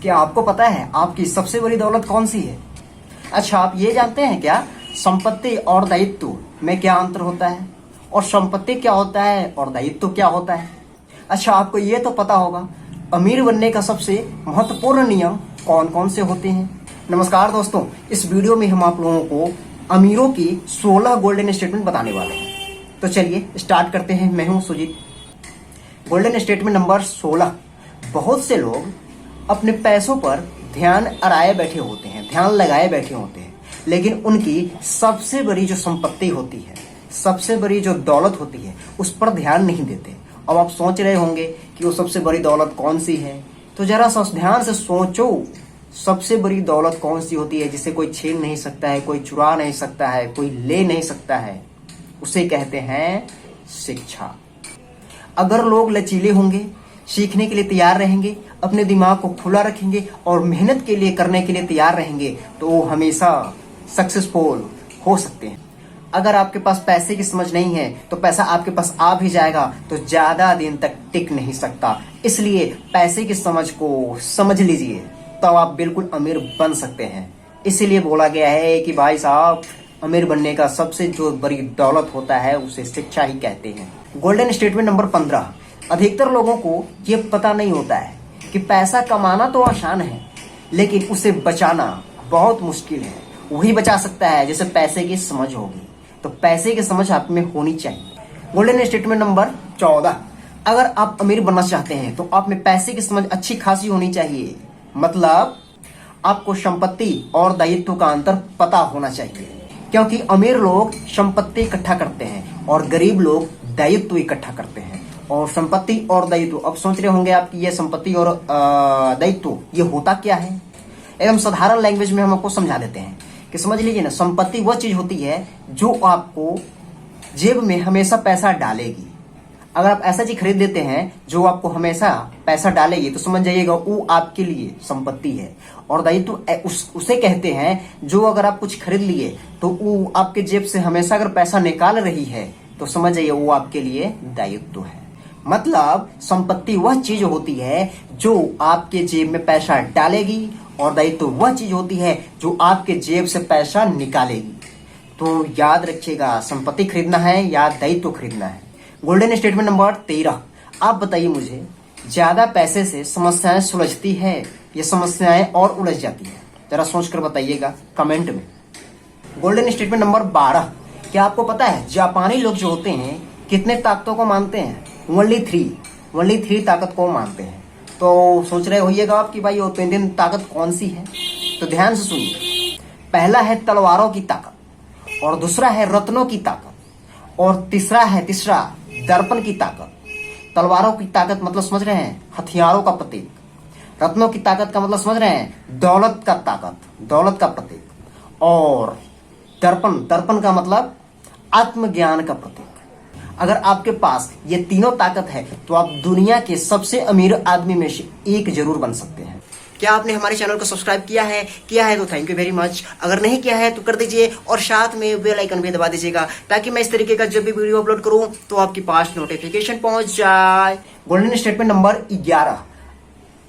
क्या आपको पता है आपकी सबसे बड़ी दौलत कौन सी है? अच्छा, आप ये जानते हैं क्या संपत्ति और दायित्व में क्या अंतर होता है, और संपत्ति क्या होता है और दायित्व क्या होता है? अच्छा, आपको ये तो पता होगा अमीर बनने का सबसे महत्वपूर्ण नियम कौन कौन से होते हैं? नमस्कार दोस्तों, इस वीडियो में हम आप लोगों को अमीरों की 16 गोल्डन स्टेटमेंट बताने वाले हैं। तो चलिए स्टार्ट करते हैं। मैं हूं सुजीत। Golden statement number 16। बहुत से लोग अपने पैसों पर ध्यान अराए बैठे होते हैं, ध्यान लगाए बैठे होते हैं, लेकिन उनकी सबसे बड़ी जो संपत्ति होती है, सबसे बड़ी जो दौलत होती है, उस पर ध्यान नहीं देते। अब आप सोच रहे होंगे कि वो सबसे बड़ी दौलत कौन सी है, तो जरा सा ध्यान से सोचो, सबसे बड़ी दौलत कौन सी होती है जिसे कोई छीन नहीं सकता है, कोई चुरा नहीं सकता है, कोई ले नहीं सकता है? उसे कहते हैं शिक्षा। अगर लोग लचीले होंगे, सीखने के लिए तैयार रहेंगे, अपने दिमाग को खुला रखेंगे और मेहनत के लिए करने के लिए तैयार रहेंगे, तो वो हमेशा सक्सेसफुल हो सकते हैं। अगर आपके पास पैसे की समझ नहीं है तो पैसा आपके पास आ भी जाएगा तो ज्यादा दिन तक टिक नहीं सकता। इसलिए पैसे की समझ को समझ लीजिए, तब आप बिल्कुल अमीर बन सकते हैं। इसीलिए बोला गया है कि भाई साहब, अमीर बनने का सबसे जो बड़ी दौलत होता है उसे शिक्षा ही कहते हैं। Golden statement number 15। अधिकतर लोगों को ये पता नहीं होता है कि पैसा कमाना तो आसान है, लेकिन उसे बचाना बहुत मुश्किल है। वही बचा सकता है जैसे पैसे की समझ होगी। तो पैसे की समझ आप में होनी चाहिए। Golden statement number 14। अगर आप अमीर बनना चाहते हैं तो आप में पैसे की समझ अच्छी खासी होनी चाहिए। मतलब आपको संपत्ति और दायित्व का अंतर पता होना चाहिए, क्योंकि अमीर लोग संपत्ति इकट्ठा करते हैं और गरीब लोग दायित्व इकट्ठा करते हैं। और संपत्ति और दायित्व, अब सोच रहे होंगे आप कि ये संपत्ति और दायित्व ये होता क्या है? एकदम साधारण लैंग्वेज में हम आपको समझा देते हैं कि समझ लीजिए ना, संपत्ति वह चीज होती है जो आपको जेब में हमेशा पैसा डालेगी। अगर आप ऐसा चीज खरीद लेते हैं जो आपको हमेशा पैसा डालेगी, तो समझ जाइएगा वो आपके लिए संपत्ति है। और दायित्व उसे कहते हैं जो अगर आप कुछ खरीद लिए तो वो आपके जेब से हमेशा अगर पैसा निकाल रही है, तो समझ जाइए वो आपके लिए दायित्व है। मतलब संपत्ति वह चीज होती है जो आपके जेब में पैसा डालेगी, और दायित्व वह चीज होती है जो आपके जेब से पैसा निकालेगी। तो याद रखिएगा, संपत्ति खरीदना है या दायित्व खरीदना है। Golden statement number 13। आप बताइए मुझे, ज्यादा पैसे से समस्याएं सुलझती है या समस्याएं और उलझ जाती है? जरा सोच कर बताइएगा कमेंट में। Golden statement number 12। क्या आपको पता है जापानी लोग जो होते हैं कितने ताकतों को मानते हैं? ओनली 3 ताकत को मानते हैं। तो सोच रहे होइएगा आप कि भाई वो 3 ताकत कौन सी है? तो ध्यान से सुनिए। पहला है तलवारों की ताकत, और दूसरा है रत्नों की ताकत, और तीसरा दर्पण की ताकत। तलवारों की ताकत मतलब समझ रहे हैं, हथियारों का प्रतीक। रत्नों की ताकत का मतलब समझ रहे हैं, दौलत का ताकत, दौलत का प्रतीक। और दर्पण का मतलब आत्मज्ञान का प्रतीक। अगर आपके पास ये तीनों ताकत है तो आप दुनिया के सबसे अमीर आदमी में से एक जरूर बन सकते हैं। क्या आपने हमारे चैनल को सब्सक्राइब किया है? तो थैंक यू वेरी मच। अगर नहीं किया है तो कर दीजिए, और साथ में बेल आइकन भी दबा दीजिएगा, ताकि मैं इस तरीके का जब भी वीडियो अपलोड करूं तो आपके पास नोटिफिकेशन पहुंच जाए। Golden statement number 11।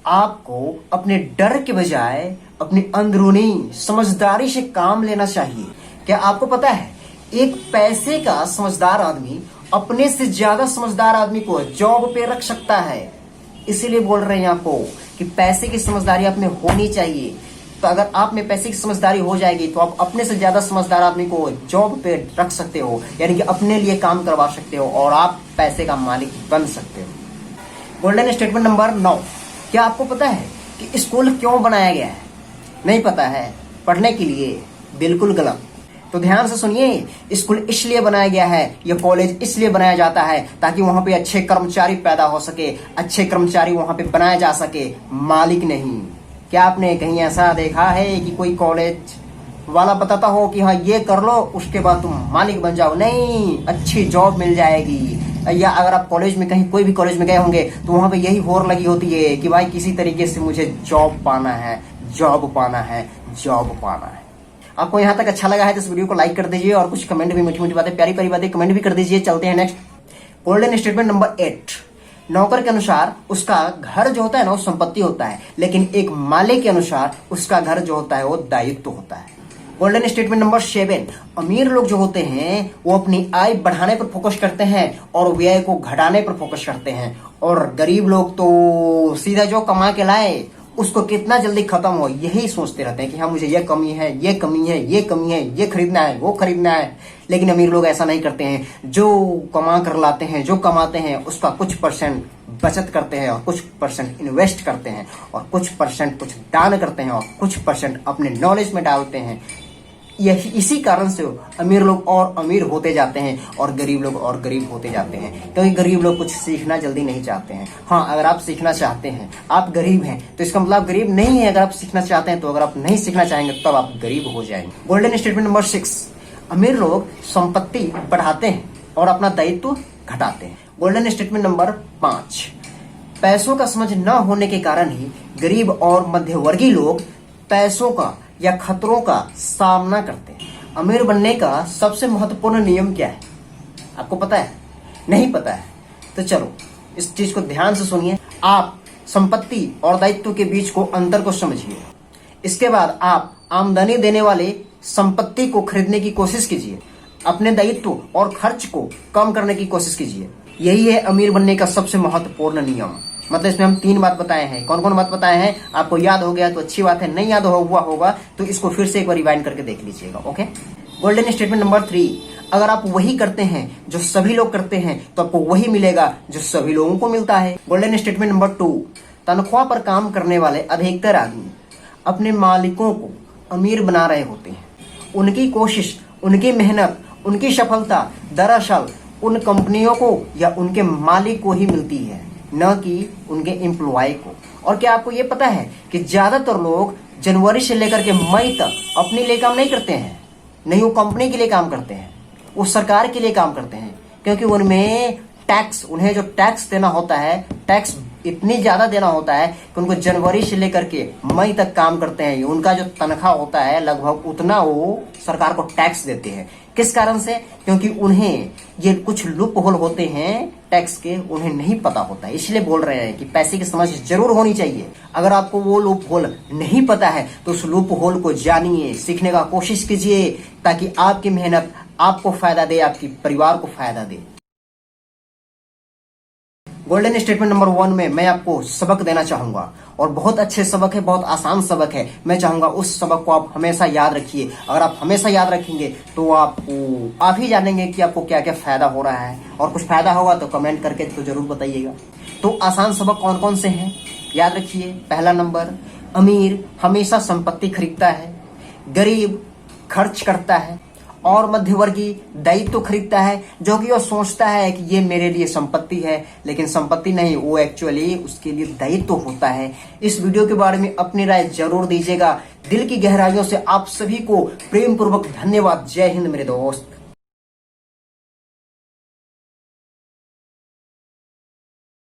आपको अपने डर के बजाय अपनी अंदरूनी समझदारी से काम लेना चाहिए। क्या आपको पता है एक पैसे का समझदार आदमी अपने से ज्यादा समझदार आदमी को जॉब पे रख सकता है? इसीलिए बोल रहे हैं आपको कि पैसे की समझदारी आप में होनी चाहिए। तो अगर आप में पैसे की समझदारी हो जाएगी तो आप अपने से ज्यादा समझदार आदमी को जॉब पे रख सकते हो, यानी कि अपने लिए काम करवा सकते हो, और आप पैसे का मालिक बन सकते हो। Golden statement number 9। क्या आपको पता है कि स्कूल क्यों बनाया गया है? नहीं पता है? पढ़ने के लिए? बिल्कुल गलत। तो ध्यान से सुनिए, स्कूल इसलिए बनाया गया है, यह कॉलेज इसलिए बनाया जाता है ताकि वहां पे अच्छे कर्मचारी पैदा हो सके, अच्छे कर्मचारी वहां पे बनाए जा सके, मालिक नहीं। क्या आपने कहीं ऐसा देखा है कि कोई कॉलेज वाला बताता हो कि हाँ ये कर लो उसके बाद तुम मालिक बन जाओ? नहीं, अच्छी जॉब मिल जाएगी। या अगर आप कॉलेज में कहीं कोई भी कॉलेज में गए होंगे तो वहां पे यही होड़ लगी होती है कि भाई किसी तरीके से मुझे जॉब पाना है, जॉब पाना है, जॉब पाना है। आपको यहाँ तक अच्छा लगा है तो इस वीडियो को लाइक कर दीजिए, और कुछ कमेंट भी, मीठी मीठी बातें, प्यारी प्यारी बातें कमेंट भी कर दीजिए। चलते हैं नेक्स्ट। Golden statement number 8। नौकर के अनुसार उसका घर जो होता है ना वो संपत्ति होता है, लेकिन एक मालिक के अनुसार उसका घर जो होता है वो दायित्व होता है। गोल्डन स्टेटमेंट नंबर 7, अमीर लोग जो होते हैं वो अपनी आय बढ़ाने पर फोकस करते हैं और व्यय को घटाने पर फोकस करते हैं, और गरीब लोग तो सीधा जो कमा के लाए उसको कितना जल्दी खत्म हो यही सोचते रहते हैं कि हाँ मुझे ये कमी है, ये कमी है, ये कमी है, ये खरीदना है, वो खरीदना है। लेकिन अमीर लोग ऐसा नहीं करते हैं, जो कमा कर लाते हैं, जो कमाते हैं उसका कुछ परसेंट बचत करते हैं और कुछ परसेंट इन्वेस्ट करते हैं और कुछ परसेंट कुछ दान करते हैं और कुछ परसेंट अपने नॉलेज में डालते हैं। यही इसी कारण से अमीर लोग और अमीर होते जाते हैं और गरीब लोग और गरीब होते जाते हैं, क्योंकि गरीब लोग कुछ सीखना जल्दी नहीं चाहते हैं। हाँ, अगर आप सीखना चाहते हैं, आप गरीब हैं तो इसका मतलब गरीब नहीं है। अगर आप सीखना चाहते हैं तो अगर आप नहीं सीखना चाहेंगे तब आप गरीब हो जाएंगे। गोल्डन स्टेटमेंट नंबर 6, अमीर लोग संपत्ति बढ़ाते हैं और अपना दायित्व घटाते हैं। गोल्डन स्टेटमेंट नंबर 5, पैसों का समझ न होने के कारण ही गरीब और मध्यवर्गीय लोग पैसों का या खतरों का सामना करते हैं। अमीर बनने का सबसे महत्वपूर्ण नियम क्या है, आपको पता है? नहीं पता है तो चलो इस चीज को ध्यान से सुनिए। आप संपत्ति और दायित्व के बीच को अंतर को समझिए। इसके बाद आप आमदनी देने वाले संपत्ति को खरीदने की कोशिश कीजिए, अपने दायित्व और खर्च को कम करने की कोशिश कीजिए। यही है अमीर बनने का सबसे महत्वपूर्ण नियम। मतलब इसमें हम 3 बात बताए हैं। कौन कौन बात बताए हैं? आपको याद हो गया तो अच्छी बात है, नहीं याद हुआ होगा तो इसको फिर से एक बार रिवाइंड करके देख लीजिएगा। ओके। गोल्डन स्टेटमेंट नंबर 3, अगर आप वही करते हैं जो सभी लोग करते हैं तो आपको वही मिलेगा जो सभी लोगों को मिलता है। गोल्डन स्टेटमेंट नंबर 2, तनख्वाह पर काम करने वाले अधिकतर आदमी अपने मालिकों को अमीर बना रहे होते हैं। उनकी कोशिश, उनकी मेहनत, उनकी सफलता दरअसल उन कंपनियों को या उनके मालिक को ही मिलती है, न कि उनके एम्प्लॉय को। और क्या आपको ये पता है कि ज्यादातर लोग जनवरी से लेकर के मई तक अपने लिए काम नहीं करते हैं, नहीं वो कंपनी के लिए काम करते हैं, वो सरकार के लिए काम करते हैं, क्योंकि उनमें टैक्स, उन्हें जो टैक्स देना होता है, टैक्स इतनी ज्यादा देना होता है कि उनको जनवरी से लेकर के मई तक काम करते हैं, उनका जो तनख्वाह होता है लगभग उतना वो सरकार को टैक्स देते हैं। किस कारण से? क्योंकि उन्हें ये कुछ लूप होल होते हैं टैक्स के, उन्हें नहीं पता होता है। इसलिए बोल रहे हैं कि पैसे की समझ जरूर होनी चाहिए। अगर आपको वो लूप होल नहीं पता है तो उस लूप होल को जानिए, सीखने का कोशिश कीजिए, ताकि आपकी मेहनत आपको फायदा दे, आपके परिवार को फायदा दे। गोल्डन स्टेटमेंट नंबर 1 में मैं आपको सबक देना चाहूंगा, और बहुत अच्छे सबक है, बहुत आसान सबक है। मैं चाहूंगा उस सबक को आप हमेशा याद रखिए। अगर आप हमेशा याद रखेंगे तो आप ही जानेंगे कि आपको क्या क्या फायदा हो रहा है, और कुछ फायदा होगा तो कमेंट करके तो जरूर बताइएगा। तो आसान सबक कौन कौन से हैं याद रखिए। पहला नंबर, अमीर हमेशा संपत्ति खरीदता है, गरीब खर्च करता है, और मध्यवर्गीय दायित्व खरीदता है, जो कि वो सोचता है कि ये मेरे लिए संपत्ति है, लेकिन संपत्ति नहीं, वो एक्चुअली उसके लिए दायित्व होता है। इस वीडियो के बारे में अपनी राय जरूर दीजिएगा। दिल की गहराइयों से आप सभी को प्रेम पूर्वक धन्यवाद। जय हिंद मेरे दोस्त।